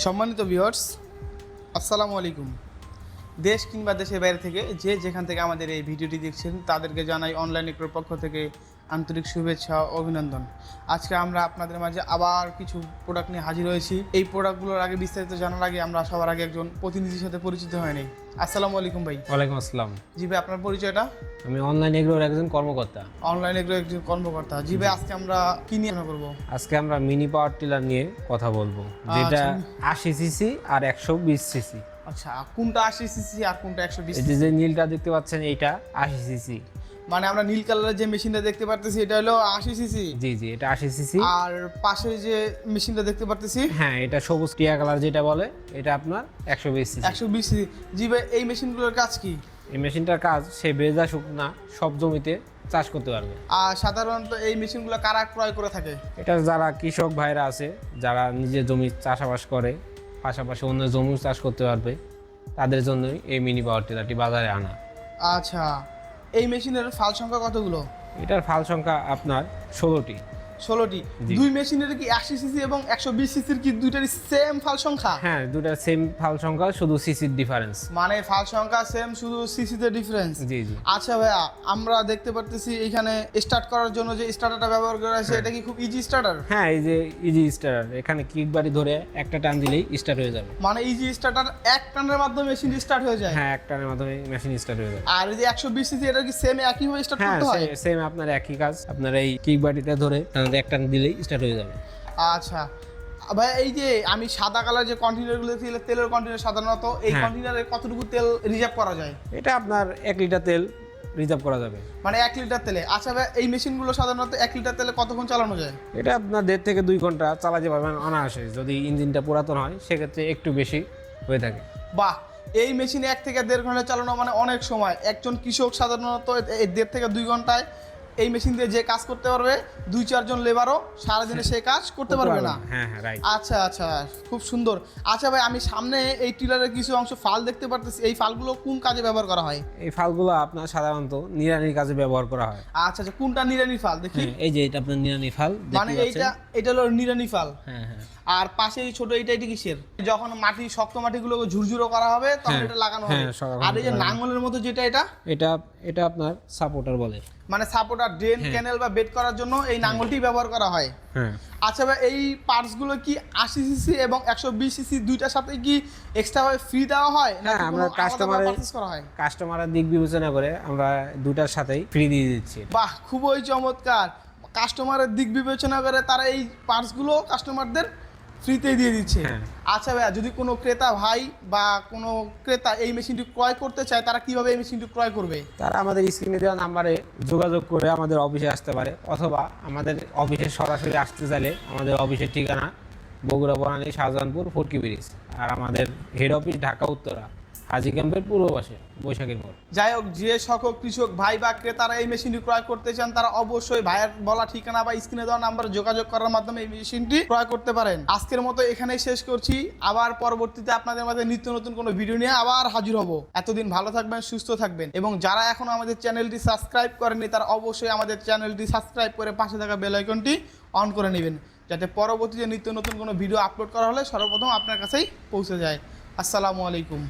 সম্মানিত ভিউয়ার্স, আসসালামু আলাইকুম। দেশ কিংবা দেশের বাইরে থেকে যে যেখান থেকে আমাদের এই ভিডিওটি দেখছেন তাদেরকে জানাই অনলাইন এগ্রোর পক্ষ থেকে আন্তরিক শুভেচ্ছা ও অভিনন্দন। আজকে আমরা আপনাদের মাঝে আবার কিছু প্রোডাক্ট নিয়ে হাজির হয়েছি। এই প্রোডাক্টগুলোর আগে বিস্তারিত জানার আগে আমরা সবার আগে একজন প্রতিনিধির সাথে পরিচিত হয়নি। আসসালামু আলাইকুম ভাই। ওয়ালাইকুম আসসালাম। জি ভাই, আপনার পরিচয়টা? আমি অনলাইন এগ্রোর একজন কর্মকর্তা। অনলাইন এগ্রোর একজন কর্মকর্তা। জি ভাই, আজকে আমরা কি নিয়ে আলোচনা করব? আজকে আমরা মিনি পাওয়ার টিলার নিয়ে কথা বলবো, যেটা 80 সিসি আর 120 সিসি। আচ্ছা, কোনটা 80 সিসি আর কোনটা 120 এই যে নীলটা দেখতে পাচ্ছেন, এইটা 80 সিসি। মানে আমরা নীল কালারের যে মেশিনটা দেখতে পারতেছি এটা হলো 80 সিসি। জি জি, এটা 80 সিসি। আর পাশে যে মেশিনটা দেখতে পারতেছি, হ্যাঁ, এটা সবুজ টিয়া কালার যেটা বলে, এটা আপনার 120 সিসি। 120 সিসি। জি ভাই, এই মেশিনগুলোর কাজ কি? এই মেশিনটার কাজ সে ভেজা শুকনা সব জমিতে চাষ করতে পারবে। আর সাধারণত এই মেশিনগুলো কারা ক্রয় করে থাকে? এটা যারা কৃষক ভাইরা আছে, যারা নিজের জমি চাষাবাস করে, পাশাপাশি অন্য জমি চাষ করতে পারবে, তাদের জন্যই এই মিনি পাওয়ার টিলারটি বাজারে আনা। আচ্ছা, এই মেশিনের ফাল সংখ্যা কতগুলো? এটার ফাল সংখ্যা আপনার 16টি। 16টি। দুই মেশিনের কি 80 সিসি এবং 120 সিসির কি দুইটারই সেম ফাল সংখ্যা? হ্যাঁ, দুটার সেম ফাল সংখ্যা, শুধু সিসির ডিফারেন্স। মানে ফাল সংখ্যা সেম, শুধু সিসিতে ডিফারেন্স। জি জি। আচ্ছা ভাইয়া, আমরা দেখতে পারতেছি এখানে স্টার্ট করার জন্য যে স্টার্টারটা ব্যবহার করা হয়েছে, এটা কি খুব ইজি স্টার্টার? হ্যাঁ, এই যে ইজি স্টার্টার, এখানে কিক বাড়ি ধরে একটা টান দিলেই স্টার্ট হয়ে যাবে। মানে ইজি স্টার্টার এক টানের মাধ্যমে মেশিন স্টার্ট হয়ে যায়? হ্যাঁ, এক টানের মাধ্যমে মেশিন স্টার্ট হয়ে যাবে। আর এই যে 120 সিসি, এটা কি সেম একই ভাবে স্টার্ট হ্যাঁ, করতে হয়? সেম আপনার একই কাজ। আপনার এই কিক বাড়িতে ধরে এক টান দিলেই স্টার্ট হয়ে যাবে। আচ্ছা ভাই, এই যে আমি সাদা কালার যে কন্টেনারগুলো ছিল, তেলের কন্টেনার, সাধারণত এই কন্টেনারে কতটুকু তেল রিজার্ভ করা যায়? এটা আপনার 1 লিটার তেল রিজার্ভ করা যাবে। মানে 1 লিটার তেলে? আচ্ছা ভাই, এই মেশিনগুলো সাধারণত 1 লিটার তেলে কতক্ষণ চালানো যায়? এটা আপনার 1.5 থেকে 2 ঘন্টা চালাতে পারবেন অনায়াসে। যদি ইঞ্জিনটা পুরাতন হয় সেক্ষেত্রে একটু বেশি হয়ে থাকে। বাহ, এই মেশিন 1 থেকে 1.5 ঘন্টা চালানো মানে অনেক সময়। একজন কৃষক সাধারণত 1.5 থেকে 2 ঘন্টায় এই মেশিন দিয়ে যে কাজ করতে পারবে, 2-4 জন লেবারও সারাদিনে সে কাজ করতে পারবে না। হ্যাঁ হ্যাঁ, রাইট। আচ্ছা আচ্ছা, খুব সুন্দর। আচ্ছা ভাই, আমি সামনে এই টিলারের কিছু অংশ ফাল দেখতে পারতেছি, এই ফালগুলো কোন কাজে ব্যবহার করা হয়? এই ফালগুলো আপনার সাধারণত নিড়ানির কাজে ব্যবহার করা হয়। আচ্ছা আচ্ছা, কোনটা নিড়ানি ফাল দেখি? এই যে এটা আপনার নিড়ানি ফাল, মানে এটা হলো নিড়ানি ফাল। হ্যাঁ হ্যাঁ। আর পাশে এই ছোট এটা কিসের? যখন মাটি, শক্ত মাটিগুলোকে ঝুরঝুরো করা হবে তখন এটা লাগানো হবে। আর এই যে নাঙ্গলের মতো যেটা, এটা আপনার সাপোর্টার বলে। মানে সাপোর্টার, ড্রেন, ক্যানেল বা বেড করার জন্য এই নাঙ্গলটি ব্যবহার করা হয়। হ্যাঁ। আচ্ছা ভাই, এই পার্টসগুলো কি 80 সিসি এবং 120 সিসি দুইটার সাথে কি এক্সট্রা ভাবে ফ্রি দেওয়া হয়? হ্যাঁ, আমরা কাস্টমারের দিক বিবেচনা করে আমরা দুটার সাথেই ফ্রি দিয়ে দিচ্ছি। বাহ, খুবই চমৎকার। কাস্টমারের দিক বিবেচনা করে তারা এই পার্টসগুলো কাস্টমারদের ফ্রিতেই দিয়ে দিচ্ছে। আচ্ছা ভাইয়া, যদি কোনো ক্রেতা ভাই বা কোনো ক্রেতা এই মেশিনটি ক্রয় করতে চায়, তারা কিভাবে এই মেশিনটি ক্রয় করবে? তারা আমাদের স্ক্রিনে দেওয়া নাম্বারে যোগাযোগ করে আমাদের অফিসে আসতে পারে, অথবা আমাদের অফিসে সরাসরি আসতে চাইলে আমাদের অফিসের ঠিকানা বগুড়া বনানী শাহজাহানপুর ফটকি ব্রিজ, আর আমাদের হেড অফিস ঢাকা উত্তরা হাজি ক্যাম্পের পূর্ব পাশে বৈশাখীর মোড়। যাই হোক, যে সকল কৃষক ভাই বা ক্রেতারা এই মেশিনটি ক্রয় করতে চান, তারা অবশ্যই ভাইয়ের বলা ঠিকানা বা স্ক্রিনে দেওয়া নাম্বারে যোগাযোগ করার মাধ্যমে এই মেশিনটি ক্রয় করতে পারেন। আজকের মতো এখানেই শেষ করছি। আবার পরবর্তীতে আপনাদের মাঝে নিত্য নতুন কোনো ভিডিও নিয়ে আবার হাজির হব। এতদিন ভালো থাকবেন, সুস্থ থাকবেন, এবং যারা এখনো আমাদের চ্যানেলটি সাবস্ক্রাইব করেননি তারা অবশ্যই আমাদের চ্যানেলটি সাবস্ক্রাইব করে পাশে থাকা বেল আইকনটি অন করে নেবেন, যাতে পরবর্তীতে নিত্য নতুন কোনো ভিডিও আপলোড করা হলে সর্বপ্রথম আপনার কাছেই পৌঁছে যায়। আসসালামু আলাইকুম।